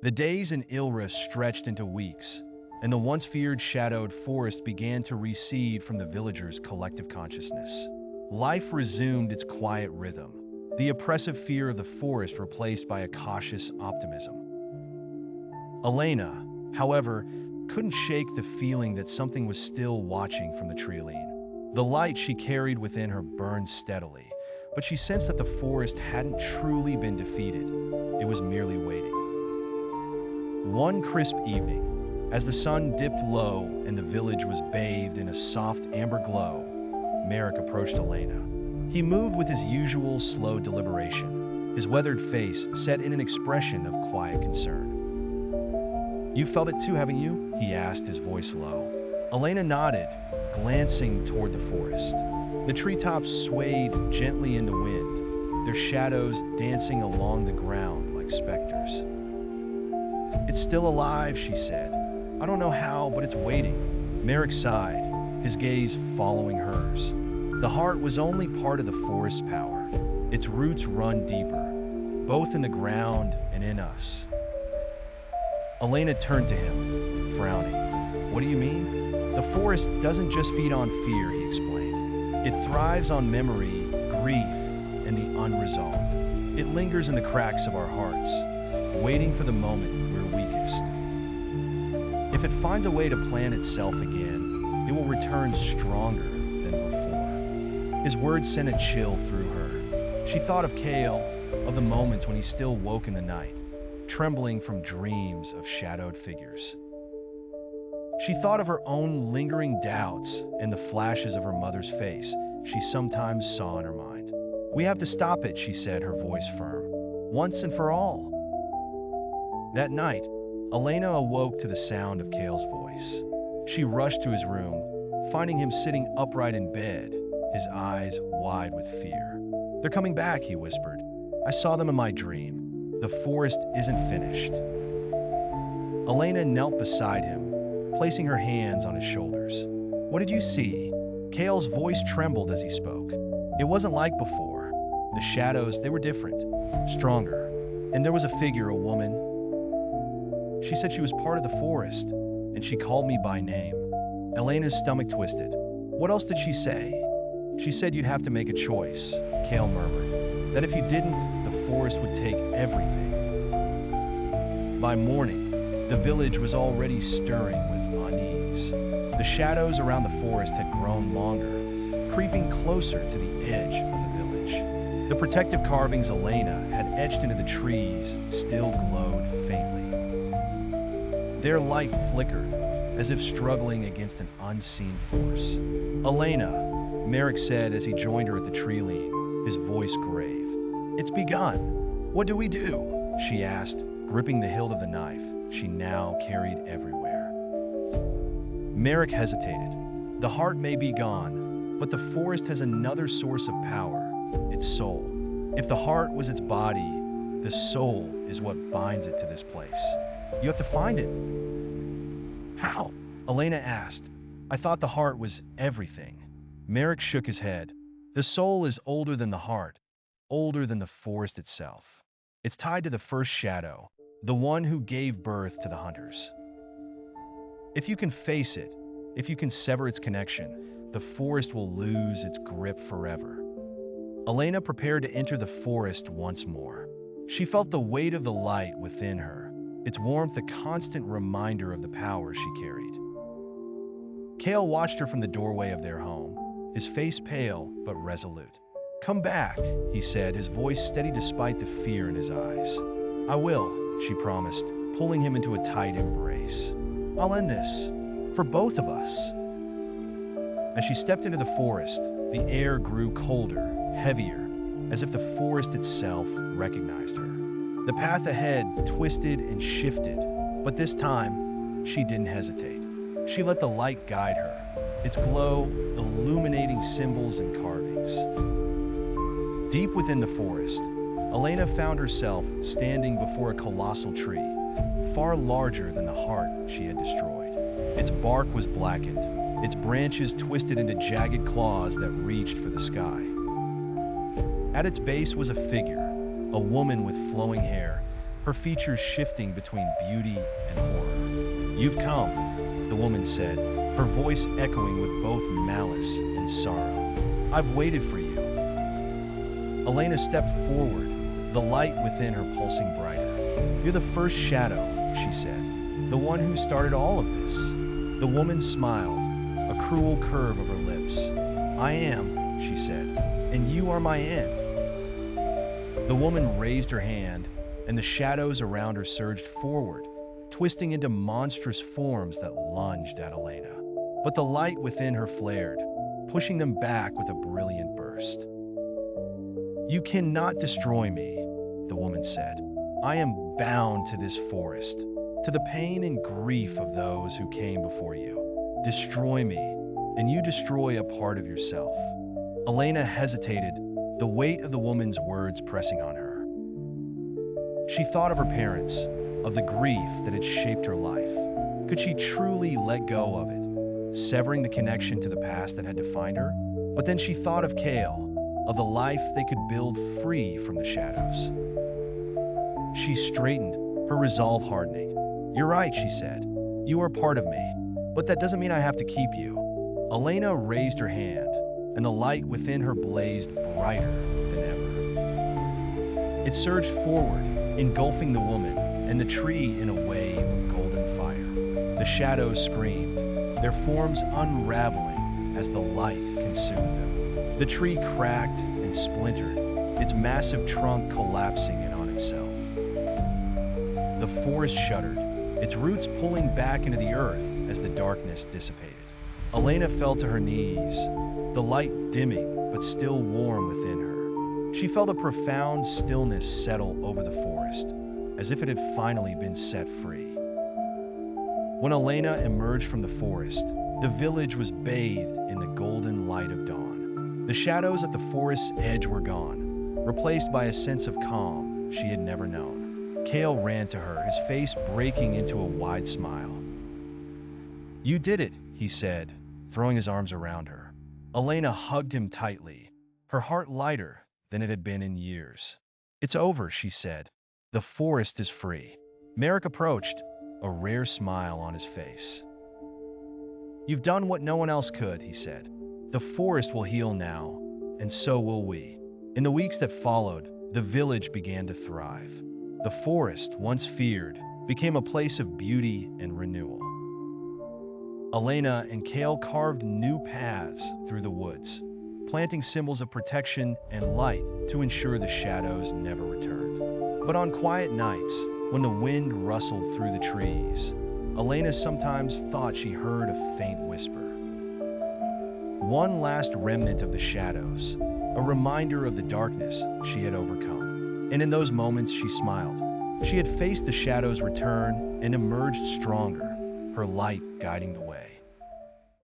The days in Ilra stretched into weeks, and the once feared shadowed forest began to recede from the villagers' collective consciousness. Life resumed its quiet rhythm, the oppressive fear of the forest replaced by a cautious optimism. Elaina, however, couldn't shake the feeling that something was still watching from the treeline. The light she carried within her burned steadily, but she sensed that the forest hadn't truly been defeated. It was merely waiting. One crisp evening, as the sun dipped low and the village was bathed in a soft amber glow, Merrick approached Elaina. He moved with his usual slow deliberation, his weathered face set in an expression of quiet concern. "You felt it too, haven't you?" he asked, his voice low. Elaina nodded, glancing toward the forest. The treetops swayed gently in the wind, their shadows dancing along the ground like specters. "It's still alive," she said. "I don't know how, but it's waiting." Merrick sighed, his gaze following hers. The heart was only part of the forest's power. Its roots run deeper, both in the ground and in us. Elaina turned to him, frowning. "What do you mean?" "The forest doesn't just feed on fear," he explained. "It thrives on memory, grief, and the unresolved. It lingers in the cracks of our hearts, waiting for the moment we're weakest. If it finds a way to plant itself again, it will return stronger than before." His words sent a chill through her. She thought of Kale, of the moments when he still woke in the night, trembling from dreams of shadowed figures. She thought of her own lingering doubts and the flashes of her mother's face she sometimes saw in her mind. "We have to stop it," she said, her voice firm. "Once and for all." That night, Elaina awoke to the sound of Kale's voice. She rushed to his room, finding him sitting upright in bed, his eyes wide with fear. "They're coming back," he whispered. "I saw them in my dream. The forest isn't finished." Elaina knelt beside him, placing her hands on his shoulders. "What did you see?" Kale's voice trembled as he spoke. "It wasn't like before. The shadows, they were different, stronger. And there was a figure, a woman. She said she was part of the forest, and she called me by name." Elena's stomach twisted. "What else did she say?" "She said you'd have to make a choice," Kale murmured. "That if you didn't, the forest would take everything." By morning, the village was already stirring with unease. The shadows around the forest had grown longer, creeping closer to the edge of the village. The protective carvings Elaina had etched into the trees still glowed faintly. Their light flickered, as if struggling against an unseen force. "Elaina," Merrick said as he joined her at the treeline, his voice grave. "It's begun. What do we do?" she asked, gripping the hilt of the knife she now carried everywhere. Merrick hesitated. "The heart may be gone, but the forest has another source of power, its soul. If the heart was its body, the soul is what binds it to this place. You have to find it." "How?" Elaina asked. "I thought the heart was everything." Merrick shook his head. "The soul is older than the heart, older than the forest itself. It's tied to the first shadow, the one who gave birth to the hunters. If you can face it, if you can sever its connection, the forest will lose its grip forever." Elaina prepared to enter the forest once more. She felt the weight of the light within her, its warmth a constant reminder of the power she carried. Kale watched her from the doorway of their home, his face pale but resolute. "Come back," he said, his voice steady despite the fear in his eyes. "I will," she promised, pulling him into a tight embrace. "I'll end this, for both of us." As she stepped into the forest, the air grew colder, heavier, as if the forest itself recognized her. The path ahead twisted and shifted, but this time, she didn't hesitate. She let the light guide her, its glow illuminating symbols and carvings. Deep within the forest, Elaina found herself standing before a colossal tree, far larger than the heart she had destroyed. Its bark was blackened, its branches twisted into jagged claws that reached for the sky. At its base was a figure, a woman with flowing hair, her features shifting between beauty and horror. "You've come," the woman said, her voice echoing with both malice and sorrow. "I've waited for you." Elaina stepped forward, the light within her pulsing brighter. "You're the first shadow," she said, "the one who started all of this." The woman smiled, a cruel curve of her lips. "I am," she said, "and you are my end." The woman raised her hand, and the shadows around her surged forward, twisting into monstrous forms that lunged at Elaina. But the light within her flared, pushing them back with a brilliant burst. "You cannot destroy me," the woman said. "I am bound to this forest, to the pain and grief of those who came before you. Destroy me, and you destroy a part of yourself." Elaina hesitated, the weight of the woman's words pressing on her. She thought of her parents, of the grief that had shaped her life. Could she truly let go of it, severing the connection to the past that had defined her? But then she thought of Kale, of the life they could build free from the shadows. She straightened, her resolve hardening. "You're right," she said. "You are part of me, but that doesn't mean I have to keep you." Elaina raised her hand, and the light within her blazed brighter than ever. It surged forward, engulfing the woman and the tree in a wave of golden fire. The shadows screamed, their forms unraveling as the light consumed them. The tree cracked and splintered, its massive trunk collapsing in on itself. The forest shuddered, its roots pulling back into the earth as the darkness dissipated. Elaina fell to her knees, the light dimming but still warm within her. She felt a profound stillness settle over the forest, as if it had finally been set free. When Elaina emerged from the forest, the village was bathed in the golden light of dawn. The shadows at the forest's edge were gone, replaced by a sense of calm she had never known. Kale ran to her, his face breaking into a wide smile. "You did it," he said, throwing his arms around her. Elaina hugged him tightly, her heart lighter than it had been in years. "It's over," she said. "The forest is free." Merrick approached, a rare smile on his face. "You've done what no one else could," he said. "The forest will heal now, and so will we." In the weeks that followed, the village began to thrive. The forest, once feared, became a place of beauty and renewal. Elaina and Kale carved new paths through the woods, planting symbols of protection and light to ensure the shadows never returned. But on quiet nights, when the wind rustled through the trees, Elaina sometimes thought she heard a faint whisper. One last remnant of the shadows, a reminder of the darkness she had overcome. And in those moments she smiled. She had faced the shadows' return and emerged stronger, her light guiding the way.